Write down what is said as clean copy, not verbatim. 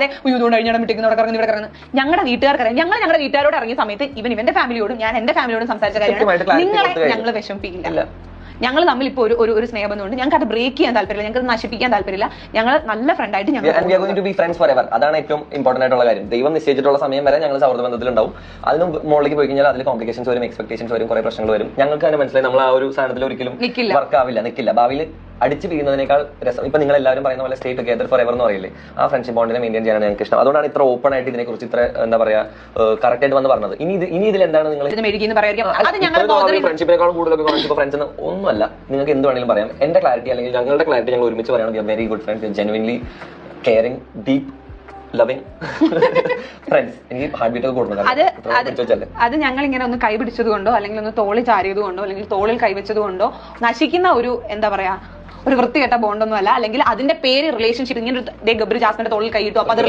അല്ലാതെ ഇതുകൊണ്ട് കഴിഞ്ഞാൽ മിട്ടിക്കുന്നവിടെ കറങ്ങി ഇവിടെ കറങ്ങുന്നത്. ഞങ്ങളുടെ വീട്ടുകാർക്കറിയാം. ഞങ്ങളുടെ വീട്ടുകാരോട് ഇറങ്ങിയ സമയത്ത് ഇവന്റെ ഫാമിലിയോടും ഞാൻ എന്റെ ഫാമിലിയോടും സംസാരിച്ച കാര്യമാണ്. നിങ്ങളെ ഞങ്ങൾ വിഷമിപ്പിക്കില്ല. ഞങ്ങൾ തമ്മിൽ ഇപ്പൊ ഒരു സ്നേഹബന്ധമുണ്ട്. ഞങ്ങൾക്ക് അത് ബ്രേക്ക് ചെയ്യാൻ താല്പര്യമില്ല, ഞങ്ങൾക്ക് നശിപ്പിക്കാൻ താല്പര്യമില്ല. ഞങ്ങൾ നല്ല ഫ്രണ്ട് ആയിട്ട് ഞങ്ങൾ അതാണ് ഏറ്റവും ഇമ്പോർട്ടന്റ് ആയിട്ടുള്ള കാര്യം. ദൈവം നിശ്ചയിച്ചിട്ടുള്ള സമയം വരെ ഞങ്ങൾ സൗഹൃദ ബന്ധത്തിലുണ്ടാവും. അതിന് മുകളിലേക്ക് പോയി കഴിഞ്ഞാൽ അതിൽ കോംപ്ലിക്കേഷൻസ് വരും, എക്സ്പെക്ടേഷൻസ് വരും, കുറെ പ്രശ്നങ്ങൾ വരും. ഞങ്ങൾക്ക് തന്നെ മനസ്സിലായി നമ്മൾ ആ ഒരു സാധനത്തിൽ ഒരിക്കലും വർക്ക് ആവില്ല, നിൽക്കില്ല. ഭാവിയിൽ അടിച്ചു പിരിയുന്നതിനേക്കാൾ രസം ഇപ്പൊ നിങ്ങൾ എല്ലാവരും പറയുന്ന പോലെ സ്റ്റേ ടുഗെദർ ഫോർ എവർ എന്ന് പറയില്ലേ, ആ ഫ്രണ്ട്ഷിപ്പ് ബോണ്ടിനെ മെയിൻറ്റെയിൻ ചെയ്യാനാണ് ഞങ്ങൾക്ക് ഇഷ്ടം. അതുകൊണ്ടാണ് ഇത്ര ഓപ്പൺ ആയിട്ട് ഇതിനെ കുറിച്ച് ഇത്ര എന്താ പറയാ കറക്റ്റ് ആയിട്ട് വന്ന് പറഞ്ഞത്. ഇനി ഇതിൽ എന്താണ് നിങ്ങൾ ഫ്രണ്ട്ഷിപ്പിനേക്കാളും കൂടുതലൊക്കെ കാണിച്ചപ്പോൾ ഫ്രണ്ട്സ് ഒന്നുമല്ല, നിങ്ങൾക്ക് എന്ത് വേണമെങ്കിലും പറയാം. എന്റെ ക്ലാരിറ്റി അല്ലെങ്കിൽ ഞങ്ങളുടെ ക്ലാരിറ്റി ഞങ്ങൾ ഒരുമിച്ച് പറയുന്നത് very good friends, genuinely caring, deep loving friends. എനിക്ക് ഹാർട്ട് ബീറ്റ് ഒക്കെ കൊടുക്കണം. അത് ഞങ്ങൾ ഇങ്ങനെ ഒന്ന് കൈ പിടിച്ചത് കൊണ്ടോ അല്ലെങ്കിൽ ഒന്ന് തോളിൽ ചാരിയത് കൊണ്ടോ അല്ലെങ്കിൽ തോളിൽ കൈവച്ചത് കൊണ്ടോ നശിക്കുന്ന ഒരു എന്താ പറയാ ഒരു വൃത്തികെട്ട ബോണ്ടൊന്നും അല്ല. അല്ലെങ്കിൽ അതിന്റെ പേര് റിലേഷൻഷിപ്പ്. ഇങ്ങനെ ഗബ്രി ജാസ്മിന്റെ തോളിൽ കൈയിട്ടു അപ്പൊ അത്